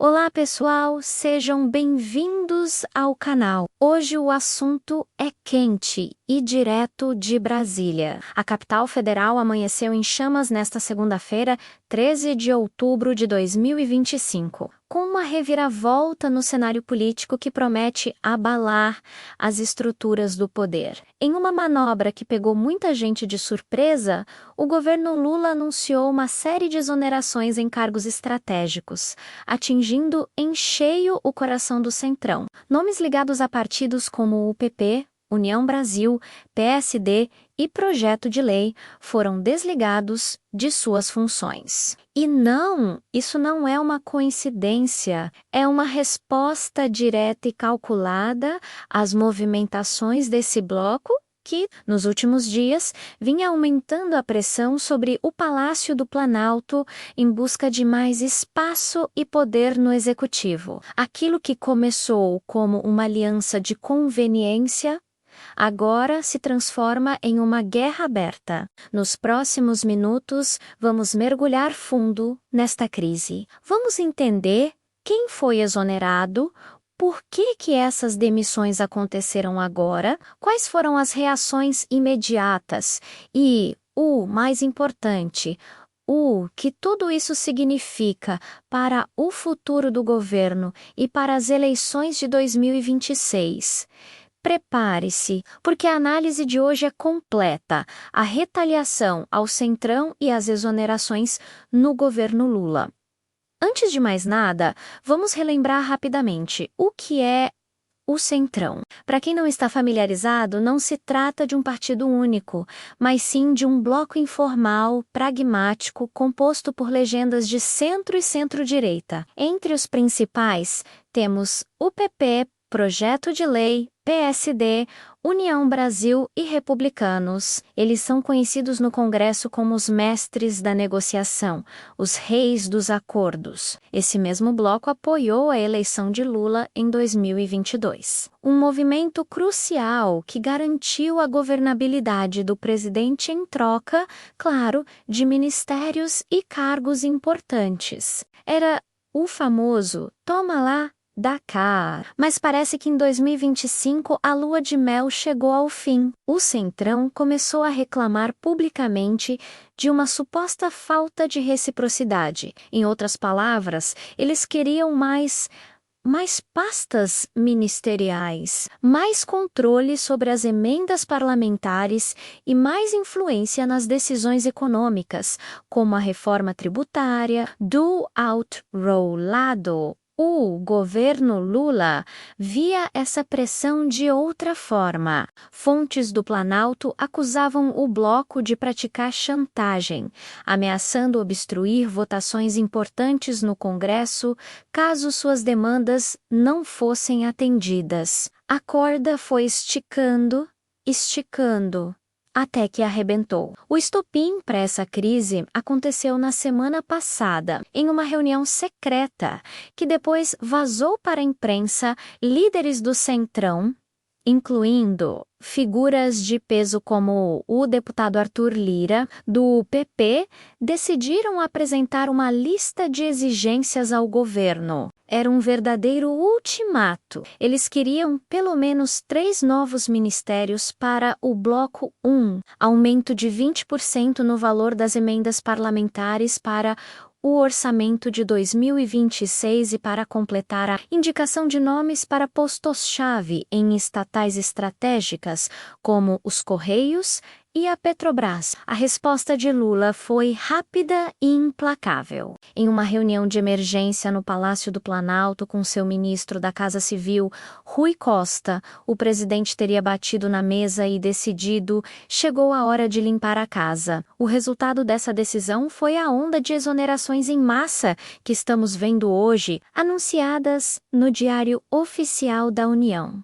Olá, pessoal, sejam bem-vindos ao canal. Hoje o assunto é quente e direto de Brasília. A capital federal amanheceu em chamas nesta segunda-feira, 13 de outubro de 2025, com uma reviravolta no cenário político que promete abalar as estruturas do poder. Em uma manobra que pegou muita gente de surpresa, o governo Lula anunciou uma série de exonerações em cargos estratégicos, atingindo em cheio o coração do Centrão. Nomes ligados a partidos como o PP, União Brasil, PSD e Projeto de Lei foram desligados de suas funções. E não, isso não é uma coincidência, é uma resposta direta e calculada às movimentações desse bloco que, nos últimos dias, vinha aumentando a pressão sobre o Palácio do Planalto em busca de mais espaço e poder no executivo. Aquilo que começou como uma aliança de conveniência agora se transforma em uma guerra aberta. Nos próximos minutos, vamos mergulhar fundo nesta crise. Vamos entender quem foi exonerado, por que essas demissões aconteceram agora, quais foram as reações imediatas e, o mais importante, o que tudo isso significa para o futuro do governo e para as eleições de 2026. Prepare-se, porque a análise de hoje é completa: a retaliação ao Centrão e as exonerações no governo Lula. Antes de mais nada, vamos relembrar rapidamente o que é o Centrão. Para quem não está familiarizado, não se trata de um partido único, mas sim de um bloco informal, pragmático, composto por legendas de centro e centro-direita. Entre os principais, temos o PP, Projeto de Lei, PSD, União Brasil e Republicanos. Eles são conhecidos no Congresso como os mestres da negociação, os reis dos acordos. Esse mesmo bloco apoiou a eleição de Lula em 2022. Um movimento crucial que garantiu a governabilidade do presidente em troca, claro, de ministérios e cargos importantes. Era o famoso "toma lá, dá cá". Mas parece que em 2025 a lua de mel chegou ao fim. O Centrão começou a reclamar publicamente de uma suposta falta de reciprocidade. Em outras palavras, eles queriam mais pastas ministeriais, mais controle sobre as emendas parlamentares e mais influência nas decisões econômicas, como a reforma tributária, do outrolado. O governo Lula via essa pressão de outra forma. Fontes do Planalto acusavam o bloco de praticar chantagem, ameaçando obstruir votações importantes no Congresso caso suas demandas não fossem atendidas. A corda foi esticando, até que arrebentou. O estopim para essa crise aconteceu na semana passada, em uma reunião secreta, que depois vazou para a imprensa. Líderes do Centrão, incluindo figuras de peso como o deputado Arthur Lira, do PP, decidiram apresentar uma lista de exigências ao governo. Era um verdadeiro ultimato. Eles queriam pelo menos 3 novos ministérios para o Bloco 1, aumento de 20% no valor das emendas parlamentares para o orçamento de 2026 e para completar a indicação de nomes para postos-chave em estatais estratégicas, como os Correios e a Petrobras. A resposta de Lula foi rápida e implacável. Em uma reunião de emergência no Palácio do Planalto com seu ministro da Casa Civil, Rui Costa, o presidente teria batido na mesa e decidido: chegou a hora de limpar a casa. O resultado dessa decisão foi a onda de exonerações em massa que estamos vendo hoje, anunciadas no Diário Oficial da União.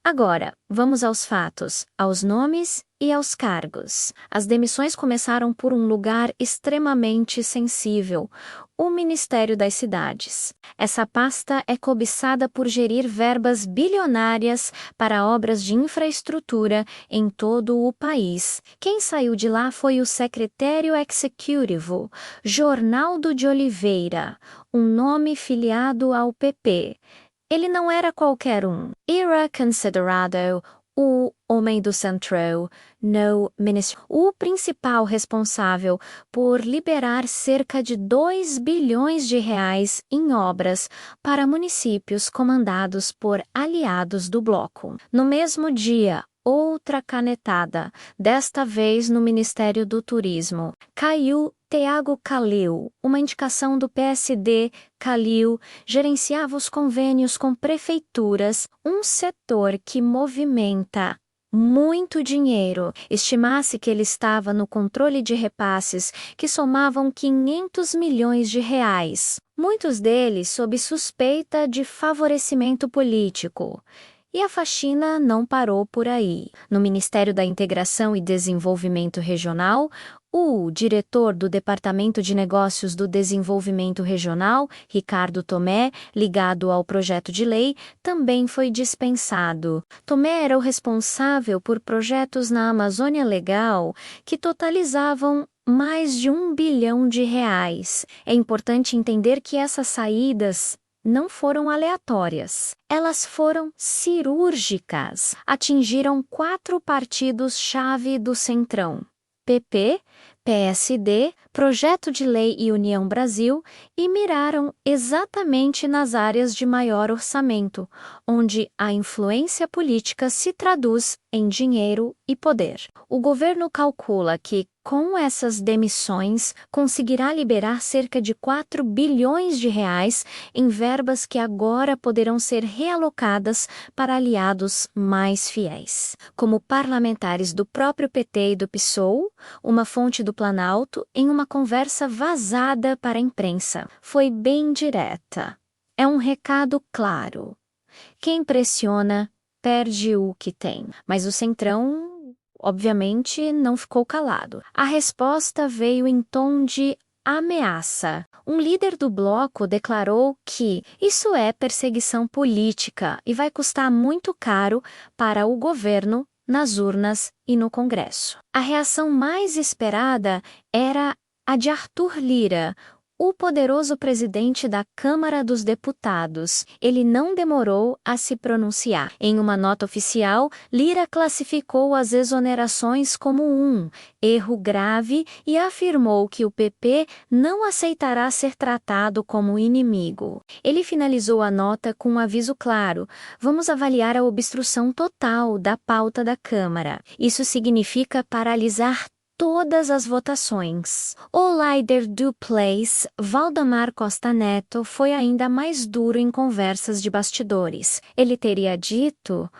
Agora, vamos aos fatos, aos nomes e aos cargos. As demissões começaram por um lugar extremamente sensível: o Ministério das Cidades. Essa pasta é cobiçada por gerir verbas bilionárias para obras de infraestrutura em todo o país. Quem saiu de lá foi o secretário executivo, Jornaldo de Oliveira, um nome filiado ao PP. Ele não era qualquer um. Era considerado o homem do Central, no Ministério, o principal responsável por liberar cerca de 2 bilhões de reais em obras para municípios comandados por aliados do bloco. No mesmo dia, outra canetada, desta vez no Ministério do Turismo. Caiu Thiago Calil, uma indicação do PSD. Calil gerenciava os convênios com prefeituras, um setor que movimenta muito dinheiro. Estimasse que ele estava no controle de repasses que somavam 500 milhões de reais, muitos deles sob suspeita de favorecimento político. E a faxina não parou por aí. No Ministério da Integração e Desenvolvimento Regional, o diretor do Departamento de Negócios do Desenvolvimento Regional, Ricardo Tomé, ligado ao projeto de lei, também foi dispensado. Tomé era o responsável por projetos na Amazônia Legal que totalizavam mais de 1 bilhão de reais. É importante entender que essas saídas não foram aleatórias. Elas foram cirúrgicas. Atingiram 4 partidos-chave do Centrão: PP, PSD, Projeto de Lei e União Brasil, e miraram exatamente nas áreas de maior orçamento, onde a influência política se traduz em dinheiro e poder. O governo calcula que, com essas demissões, conseguirá liberar cerca de 4 bilhões de reais em verbas que agora poderão ser realocadas para aliados mais fiéis, como parlamentares do próprio PT e do PSOL, uma fonte do Planalto, em uma conversa vazada para a imprensa. Foi bem direta. É um recado claro. Quem pressiona, perde o que tem. Mas o Centrão, obviamente, não ficou calado. A resposta veio em tom de ameaça. Um líder do bloco declarou que isso é perseguição política e vai custar muito caro para o governo, nas urnas e no Congresso. A reação mais esperada era a de Arthur Lira, o poderoso presidente da Câmara dos Deputados. Ele não demorou a se pronunciar. Em uma nota oficial, Lira classificou as exonerações como um erro grave e afirmou que o PP não aceitará ser tratado como inimigo. Ele finalizou a nota com um aviso claro: vamos avaliar a obstrução total da pauta da Câmara. Isso significa paralisar todas as votações. O líder do Place, Valdemar Costa Neto, foi ainda mais duro em conversas de bastidores. Ele teria dito: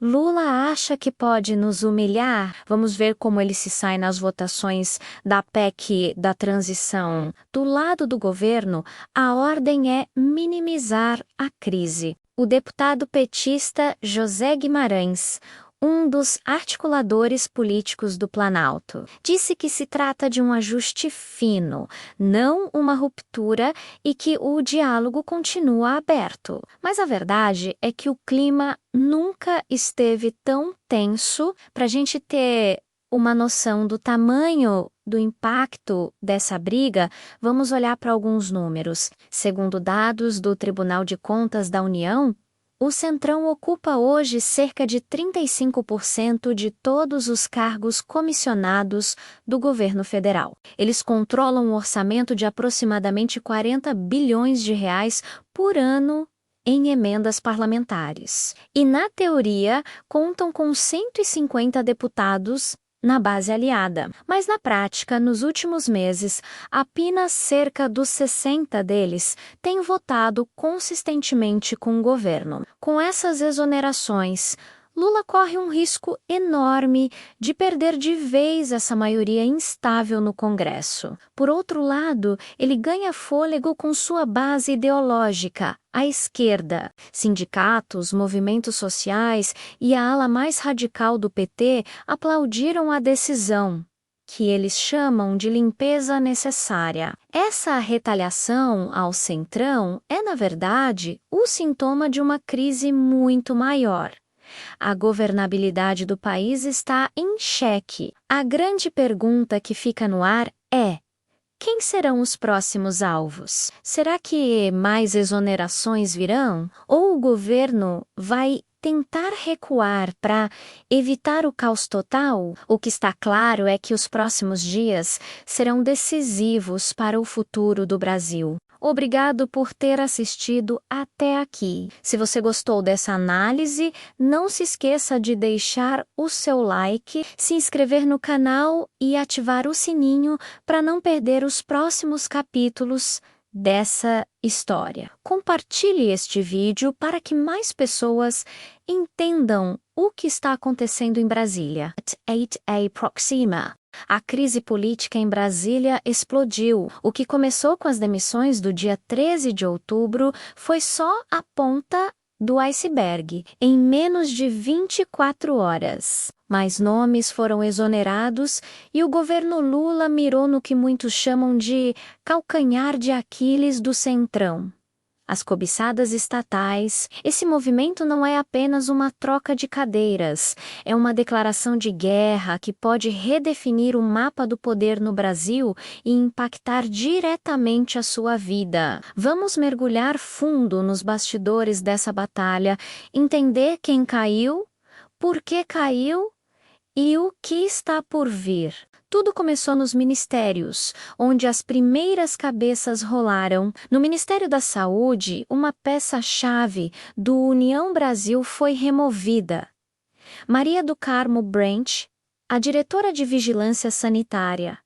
Lula acha que pode nos humilhar? Vamos ver como ele se sai nas votações da PEC da transição. Do lado do governo, a ordem é minimizar a crise. O deputado petista José Guimarães, um dos articuladores políticos do Planalto, disse que se trata de um ajuste fino, não uma ruptura, e que o diálogo continua aberto. Mas a verdade é que o clima nunca esteve tão tenso. Para a gente ter uma noção do tamanho do impacto dessa briga, vamos olhar para alguns números. Segundo dados do Tribunal de Contas da União, o Centrão ocupa hoje cerca de 35% de todos os cargos comissionados do governo federal. Eles controlam um orçamento de aproximadamente 40 bilhões de reais por ano em emendas parlamentares. E, na teoria, contam com 150 deputados na base aliada. Mas na prática, nos últimos meses, apenas cerca dos 60 deles têm votado consistentemente com o governo. Com essas exonerações, Lula corre um risco enorme de perder de vez essa maioria instável no Congresso. Por outro lado, ele ganha fôlego com sua base ideológica, a esquerda. Sindicatos, movimentos sociais e a ala mais radical do PT aplaudiram a decisão, que eles chamam de limpeza necessária. Essa retaliação ao Centrão é, na verdade, o sintoma de uma crise muito maior. A governabilidade do país está em xeque. A grande pergunta que fica no ar é: quem serão os próximos alvos? Será que mais exonerações virão? Ou o governo vai tentar recuar para evitar o caos total? O que está claro é que os próximos dias serão decisivos para o futuro do Brasil. Obrigado por ter assistido até aqui. Se você gostou dessa análise, não se esqueça de deixar o seu like, se inscrever no canal e ativar o sininho para não perder os próximos capítulos dessa história. Compartilhe este vídeo para que mais pessoas entendam o que está acontecendo em Brasília. 8A Proxima. A crise política em Brasília explodiu. O que começou com as demissões do dia 13 de outubro foi só a ponta do iceberg, em menos de 24 horas. Mais nomes foram exonerados e o governo Lula mirou no que muitos chamam de calcanhar de Aquiles do Centrão. As cobiçadas estatais. Esse movimento não é apenas uma troca de cadeiras, é uma declaração de guerra que pode redefinir o mapa do poder no Brasil e impactar diretamente a sua vida. Vamos mergulhar fundo nos bastidores dessa batalha, entender quem caiu, por que caiu e o que está por vir. Tudo começou nos ministérios, onde as primeiras cabeças rolaram. No Ministério da Saúde, uma peça-chave do União Brasil foi removida. Maria do Carmo Branch, a diretora de Vigilância Sanitária.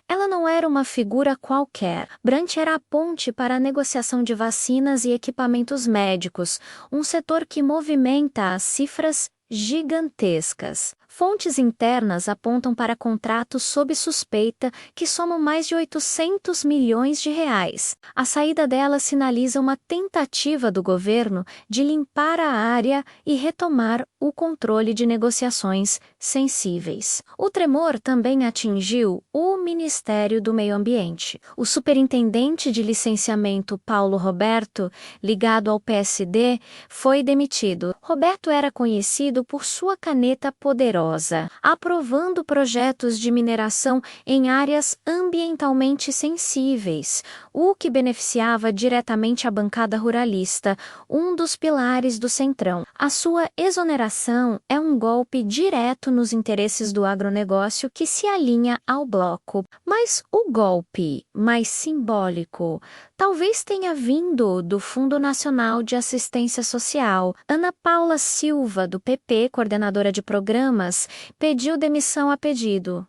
Ela não era uma figura qualquer. Branch era a ponte para a negociação de vacinas e equipamentos médicos, um setor que movimenta as cifras gigantescas. Fontes internas apontam para contratos sob suspeita que somam mais de 800 milhões de reais. A saída dela sinaliza uma tentativa do governo de limpar a área e retomar o controle de negociações sensíveis. O tremor também atingiu o Ministério do Meio Ambiente. O superintendente de licenciamento Paulo Roberto, ligado ao PSD, foi demitido. Roberto era conhecido por sua caneta poderosa, aprovando projetos de mineração em áreas ambientalmente sensíveis, o que beneficiava diretamente a bancada ruralista, um dos pilares do Centrão. A sua exoneração é um golpe direto nos interesses do agronegócio que se alinha ao bloco. Mas o golpe mais simbólico talvez tenha vindo do Fundo Nacional de Assistência Social. Ana Paula Silva, do PP, coordenadora de programas, pediu demissão a pedido.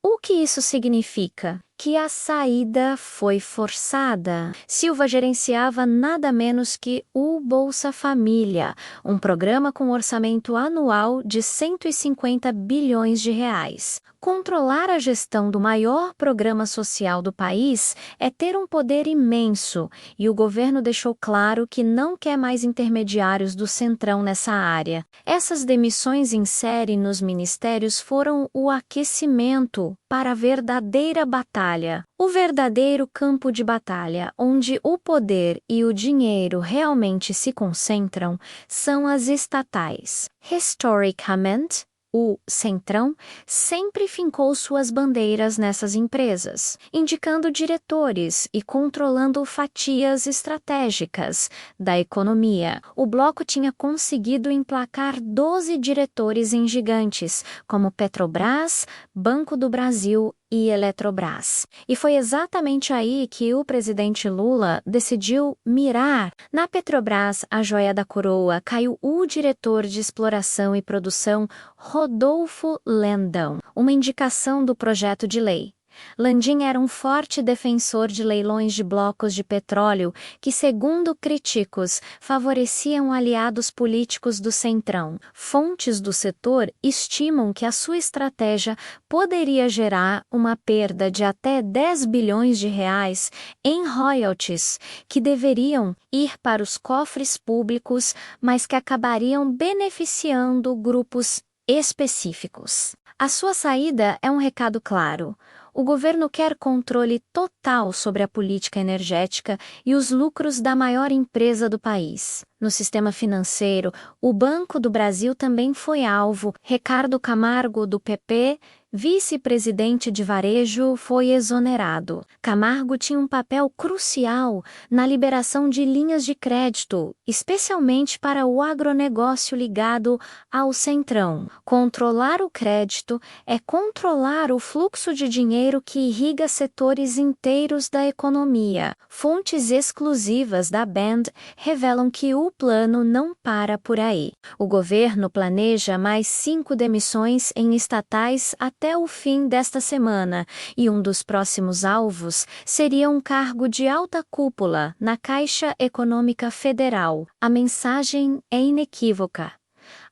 O que isso significa? Que a saída foi forçada. Silva gerenciava nada menos que o Bolsa Família, um programa com orçamento anual de 150 bilhões de reais. Controlar a gestão do maior programa social do país é ter um poder imenso, e o governo deixou claro que não quer mais intermediários do Centrão nessa área. Essas demissões em série nos ministérios foram o aquecimento para a verdadeira batalha. O verdadeiro campo de batalha, onde o poder e o dinheiro realmente se concentram, são as estatais. Historicamente, o Centrão sempre fincou suas bandeiras nessas empresas, indicando diretores e controlando fatias estratégicas da economia. O bloco tinha conseguido emplacar 12 diretores em gigantes, como Petrobras, Banco do Brasil e Eletrobras. E foi exatamente aí que o presidente Lula decidiu mirar. Na Petrobras, a joia da coroa, caiu o diretor de exploração e produção, Rodolfo Landão, uma indicação do projeto de lei. Landim era um forte defensor de leilões de blocos de petróleo que, segundo críticos, favoreciam aliados políticos do Centrão. Fontes do setor estimam que a sua estratégia poderia gerar uma perda de até 10 bilhões de reais em royalties, que deveriam ir para os cofres públicos, mas que acabariam beneficiando grupos específicos. A sua saída é um recado claro. O governo quer controle total sobre a política energética e os lucros da maior empresa do país. No sistema financeiro, o Banco do Brasil também foi alvo. Ricardo Camargo, do PP, vice-presidente de varejo, foi exonerado. Camargo tinha um papel crucial na liberação de linhas de crédito, especialmente para o agronegócio ligado ao Centrão. Controlar o crédito é controlar o fluxo de dinheiro que irriga setores inteiros da economia. Fontes exclusivas da Band revelam que o plano não para por aí. O governo planeja mais 5 demissões em estatais até o fim desta semana, e um dos próximos alvos seria um cargo de alta cúpula na Caixa Econômica Federal. A mensagem é inequívoca.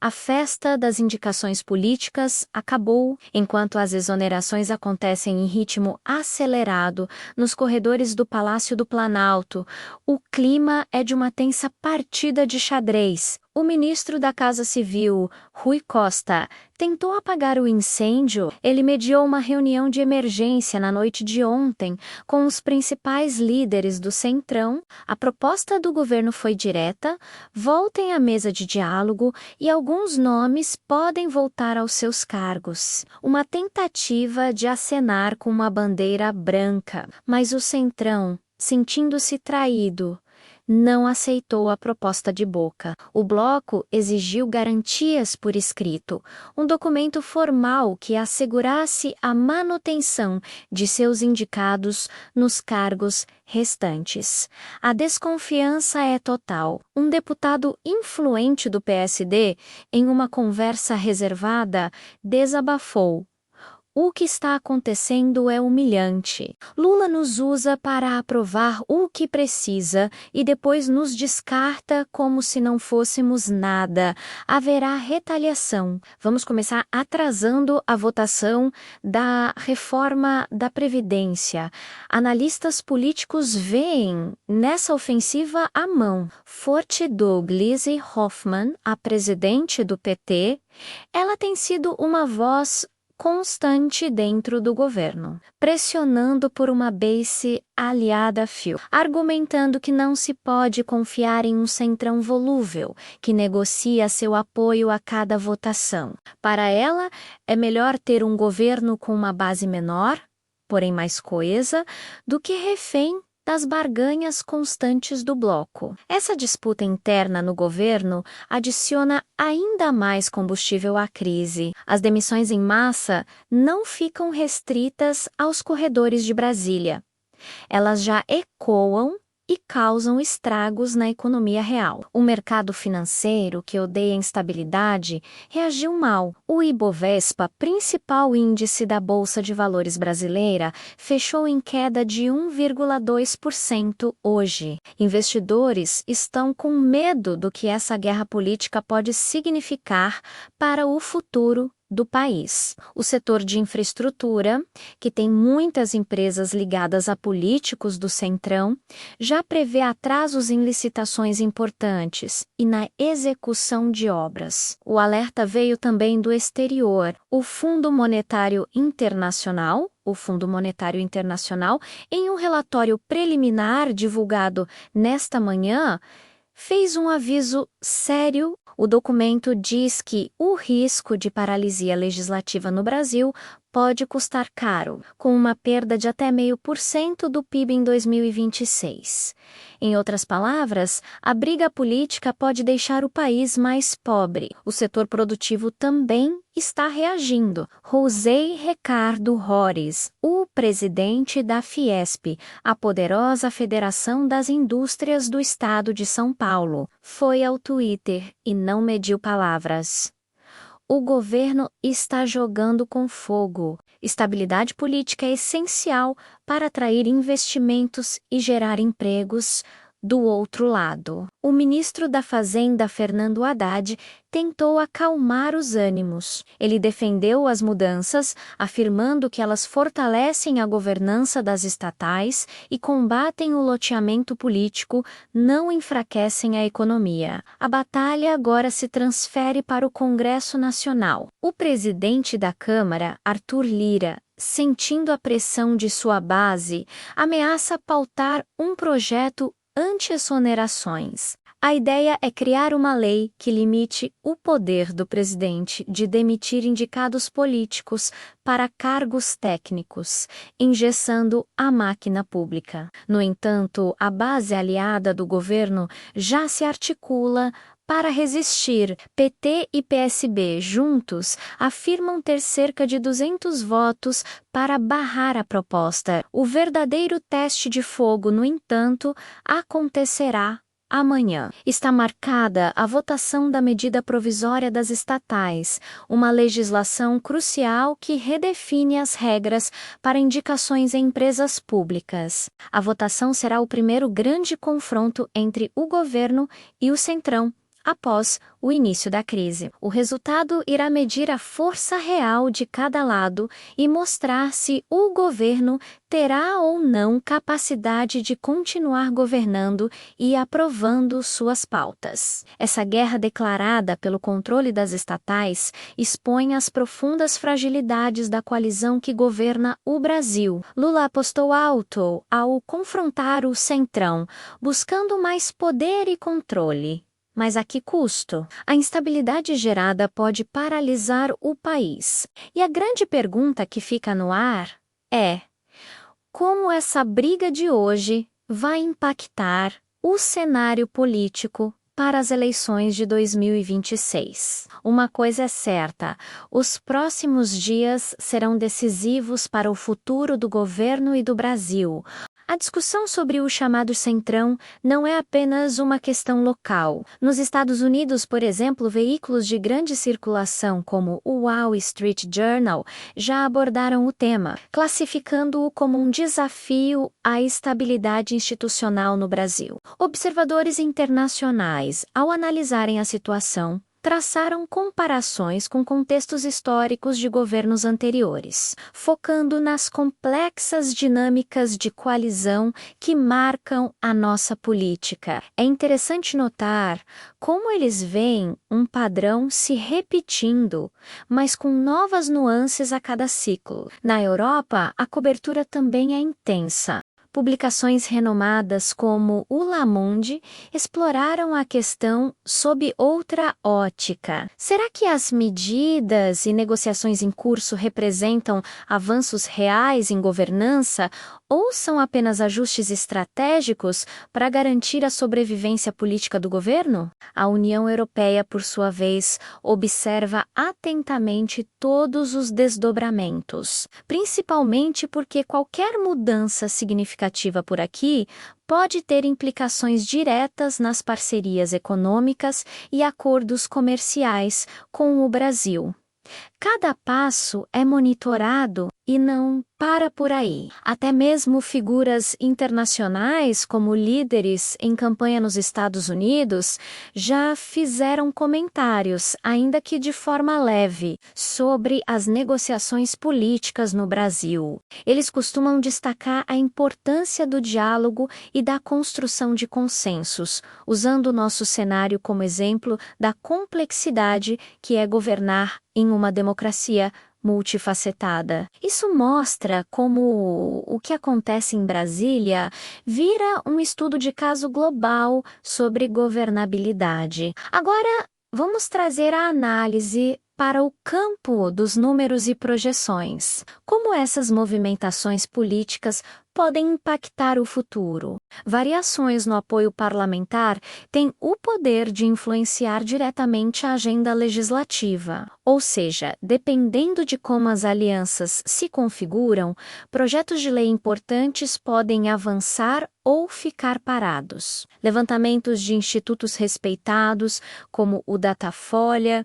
A festa das indicações políticas acabou, enquanto as exonerações acontecem em ritmo acelerado nos corredores do Palácio do Planalto. O clima é de uma tensa partida de xadrez. O ministro da Casa Civil, Rui Costa, tentou apagar o incêndio. Ele mediou uma reunião de emergência na noite de ontem com os principais líderes do Centrão. A proposta do governo foi direta: voltem à mesa de diálogo e alguns nomes podem voltar aos seus cargos. Uma tentativa de acenar com uma bandeira branca, mas o Centrão, sentindo-se traído, não aceitou a proposta de Boca. O bloco exigiu garantias por escrito, um documento formal que assegurasse a manutenção de seus indicados nos cargos restantes. A desconfiança é total. Um deputado influente do PSD, em uma conversa reservada, desabafou: "O que está acontecendo é humilhante. Lula nos usa para aprovar o que precisa e depois nos descarta como se não fôssemos nada. Haverá retaliação. Vamos começar atrasando a votação da reforma da Previdência. Analistas políticos veem nessa ofensiva a mão forte do Gleisi Hoffmann, a presidente do PT. Ela tem sido uma voz constante dentro do governo, pressionando por uma base aliada a fio, argumentando que não se pode confiar em um centrão volúvel, que negocia seu apoio a cada votação. Para ela, é melhor ter um governo com uma base menor, porém mais coesa, do que refém das barganhas constantes do bloco. Essa disputa interna no governo adiciona ainda mais combustível à crise. As demissões em massa não ficam restritas aos corredores de Brasília. Elas já ecoam e causam estragos na economia real. O mercado financeiro, que odeia instabilidade, reagiu mal. O Ibovespa, principal índice da Bolsa de Valores brasileira, fechou em queda de 1,2% hoje. Investidores estão com medo do que essa guerra política pode significar para o futuro do país. O setor de infraestrutura, que tem muitas empresas ligadas a políticos do Centrão, já prevê atrasos em licitações importantes e na execução de obras. O alerta veio também do exterior. O Fundo Monetário Internacional, em um relatório preliminar divulgado nesta manhã, fez um aviso sério. O documento diz que o risco de paralisia legislativa no Brasil pode custar caro, com uma perda de até 0,5% do PIB em 2026. Em outras palavras, a briga política pode deixar o país mais pobre. O setor produtivo também está reagindo. José Ricardo Rores, o presidente da Fiesp, a poderosa Federação das Indústrias do Estado de São Paulo, foi ao Twitter e não mediu palavras. O governo está jogando com fogo. Estabilidade política é essencial para atrair investimentos e gerar empregos Do outro lado, o ministro da Fazenda, Fernando Haddad, tentou acalmar os ânimos. Ele defendeu as mudanças, afirmando que elas fortalecem a governança das estatais e combatem o loteamento político, não enfraquecem a economia. A batalha agora se transfere para o Congresso Nacional. O presidente da Câmara, Arthur Lira, sentindo a pressão de sua base, ameaça pautar um projeto anti-exonerações. A ideia é criar uma lei que limite o poder do presidente de demitir indicados políticos para cargos técnicos, engessando a máquina pública. No entanto, a base aliada do governo já se articula para resistir. PT e PSB juntos afirmam ter cerca de 200 votos para barrar a proposta. O verdadeiro teste de fogo, no entanto, acontecerá amanhã. Está marcada a votação da medida provisória das estatais, uma legislação crucial que redefine as regras para indicações em empresas públicas. A votação será o primeiro grande confronto entre o governo e o Centrão após o início da crise. O resultado irá medir a força real de cada lado e mostrar se o governo terá ou não capacidade de continuar governando e aprovando suas pautas. Essa guerra declarada pelo controle das estatais expõe as profundas fragilidades da coalizão que governa o Brasil. Lula apostou alto ao confrontar o Centrão, buscando mais poder e controle. Mas a que custo? A instabilidade gerada pode paralisar o país. E a grande pergunta que fica no ar é: como essa briga de hoje vai impactar o cenário político para as eleições de 2026? Uma coisa é certa: os próximos dias serão decisivos para o futuro do governo e do Brasil. A discussão sobre o chamado Centrão não é apenas uma questão local. Nos Estados Unidos, por exemplo, veículos de grande circulação como o Wall Street Journal já abordaram o tema, classificando-o como um desafio à estabilidade institucional no Brasil. Observadores internacionais, ao analisarem a situação, traçaram comparações com contextos históricos de governos anteriores, focando nas complexas dinâmicas de coalizão que marcam a nossa política. É interessante notar como eles veem um padrão se repetindo, mas com novas nuances a cada ciclo. Na Europa, a cobertura também é intensa. Publicações renomadas como o Le Monde exploraram a questão sob outra ótica. Será que as medidas e negociações em curso representam avanços reais em governança ou são apenas ajustes estratégicos para garantir a sobrevivência política do governo? A União Europeia, por sua vez, observa atentamente todos os desdobramentos, principalmente porque qualquer mudança significativa por aqui pode ter implicações diretas nas parcerias econômicas e acordos comerciais com o Brasil. Cada passo é monitorado e não para por aí. Até mesmo figuras internacionais, como líderes em campanha nos Estados Unidos, já fizeram comentários, ainda que de forma leve, sobre as negociações políticas no Brasil. Eles costumam destacar a importância do diálogo e da construção de consensos, usando o nosso cenário como exemplo da complexidade que é governar em uma democracia multifacetada. Isso mostra como o que acontece em Brasília vira um estudo de caso global sobre governabilidade. Agora, vamos trazer a análise para o campo dos números e projeções. Como essas movimentações políticas podem impactar o futuro? Variações no apoio parlamentar têm o poder de influenciar diretamente a agenda legislativa. Ou seja, dependendo de como as alianças se configuram, projetos de lei importantes podem avançar ou ficar parados. Levantamentos de institutos respeitados, como o Datafolha,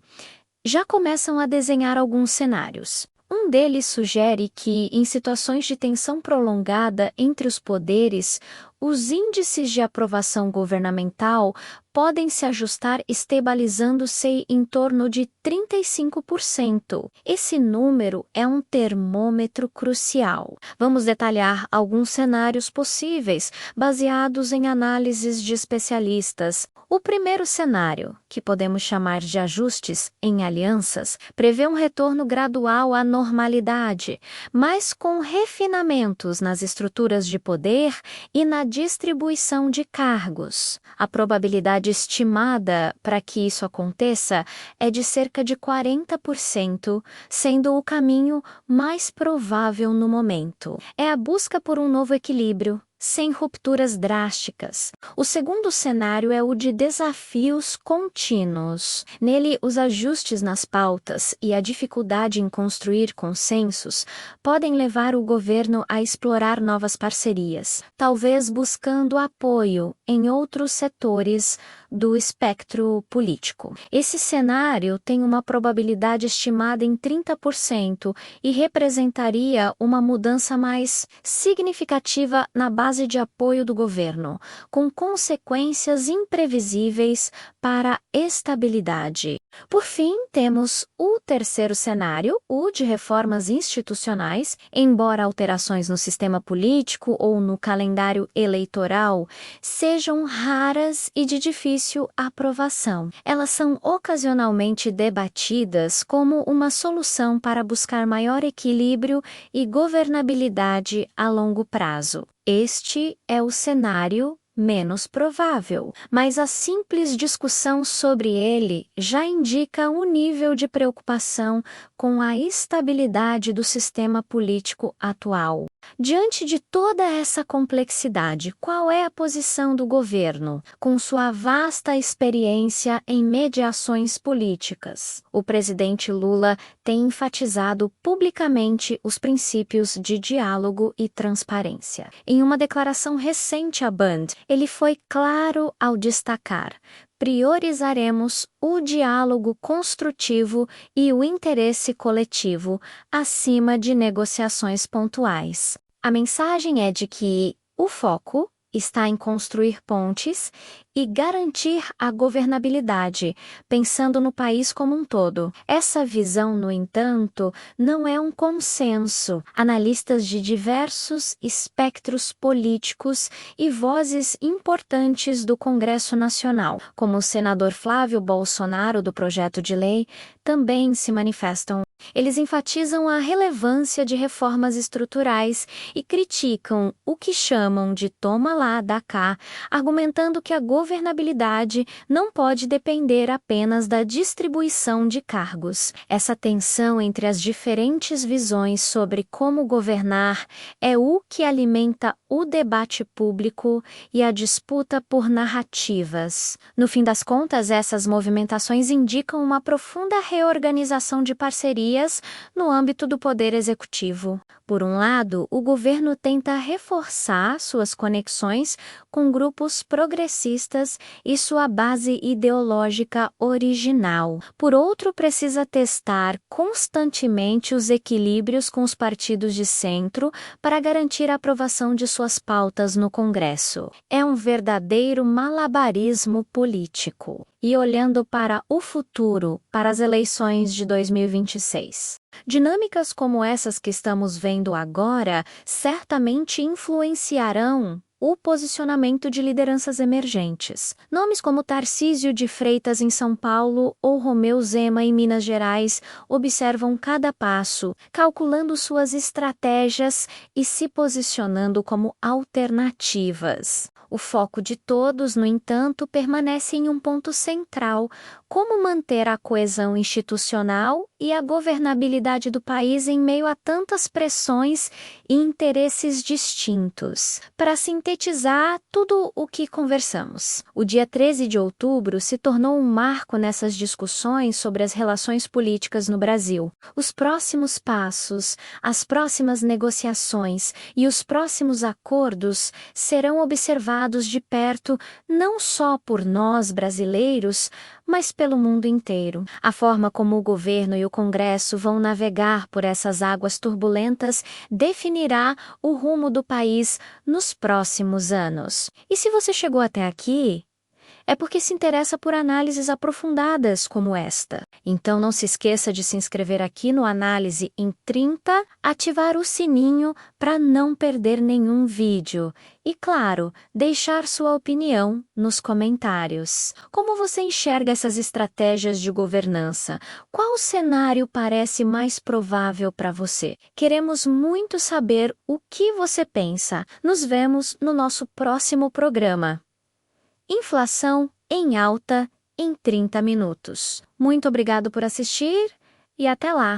já começam a desenhar alguns cenários. Um deles sugere que, em situações de tensão prolongada entre os poderes, os índices de aprovação governamental podem se ajustar estabilizando-se em torno de 35%. Esse número é um termômetro crucial. Vamos detalhar alguns cenários possíveis, baseados em análises de especialistas. O primeiro cenário, que podemos chamar de ajustes em alianças, prevê um retorno gradual à normalidade, mas com refinamentos nas estruturas de poder e na distribuição de cargos. A probabilidade estimada para que isso aconteça é de cerca de 40%, sendo o caminho mais provável no momento. É a busca por um novo equilíbrio, sem rupturas drásticas. O segundo cenário é o de desafios contínuos. Nele, os ajustes nas pautas e a dificuldade em construir consensos podem levar o governo a explorar novas parcerias, talvez buscando apoio em outros setores do espectro político. Esse cenário tem uma probabilidade estimada em 30% e representaria uma mudança mais significativa na base de apoio do governo, com consequências imprevisíveis para a estabilidade. Por fim, temos o terceiro cenário, o de reformas institucionais. Embora alterações no sistema político ou no calendário eleitoral sejam raras e de difícil aprovação, elas são ocasionalmente debatidas como uma solução para buscar maior equilíbrio e governabilidade a longo prazo. Este é o cenário menos provável, mas a simples discussão sobre ele já indica o nível de preocupação com a estabilidade do sistema político atual. Diante de toda essa complexidade, qual é a posição do governo, com sua vasta experiência em mediações políticas? O presidente Lula tem enfatizado publicamente os princípios de diálogo e transparência. Em uma declaração recente à Band, ele foi claro ao destacar: priorizaremos o diálogo construtivo e o interesse coletivo acima de negociações pontuais. A mensagem é de que o foco está em construir pontes e garantir a governabilidade, pensando no país como um todo. Essa visão, no entanto, não é um consenso. Analistas de diversos espectros políticos e vozes importantes do Congresso Nacional, como o senador Flávio Bolsonaro, do projeto de lei, também se manifestam. Eles enfatizam a relevância de reformas estruturais e criticam o que chamam de toma lá, dá cá, argumentando que a governabilidade não pode depender apenas da distribuição de cargos. Essa tensão entre as diferentes visões sobre como governar é o que alimenta o debate público e a disputa por narrativas. No fim das contas, essas movimentações indicam uma profunda reorganização de parcerias no âmbito do poder executivo. Por um lado, o governo tenta reforçar suas conexões com grupos progressistas e sua base ideológica original. Por outro, precisa testar constantemente os equilíbrios com os partidos de centro para garantir a aprovação de suas pautas no Congresso. É um verdadeiro malabarismo político. E olhando para o futuro, para as eleições de 2026. Dinâmicas como essas que estamos vendo agora certamente influenciarão o posicionamento de lideranças emergentes. Nomes como Tarcísio de Freitas em São Paulo ou Romeu Zema em Minas Gerais observam cada passo, calculando suas estratégias e se posicionando como alternativas. O foco de todos, no entanto, permanece em um ponto central: como manter a coesão institucional e a governabilidade do país em meio a tantas pressões e interesses distintos. Para sintetizar tudo o que conversamos, o dia 13 de outubro se tornou um marco nessas discussões sobre as relações políticas no Brasil. Os próximos passos, as próximas negociações e os próximos acordos serão observados de perto não só por nós brasileiros, mas pelo mundo inteiro. A forma como o governo e o Congresso vão navegar por essas águas turbulentas definirá o rumo do país nos próximos anos. E se você chegou até aqui, é porque se interessa por análises aprofundadas como esta. Então não se esqueça de se inscrever aqui no Análise em 30, ativar o sininho para não perder nenhum vídeo e, claro, deixar sua opinião nos comentários. Como você enxerga essas estratégias de governança? Qual cenário parece mais provável para você? Queremos muito saber o que você pensa. Nos vemos no nosso próximo programa. Inflação em alta em 30 minutos. Muito obrigado por assistir e até lá!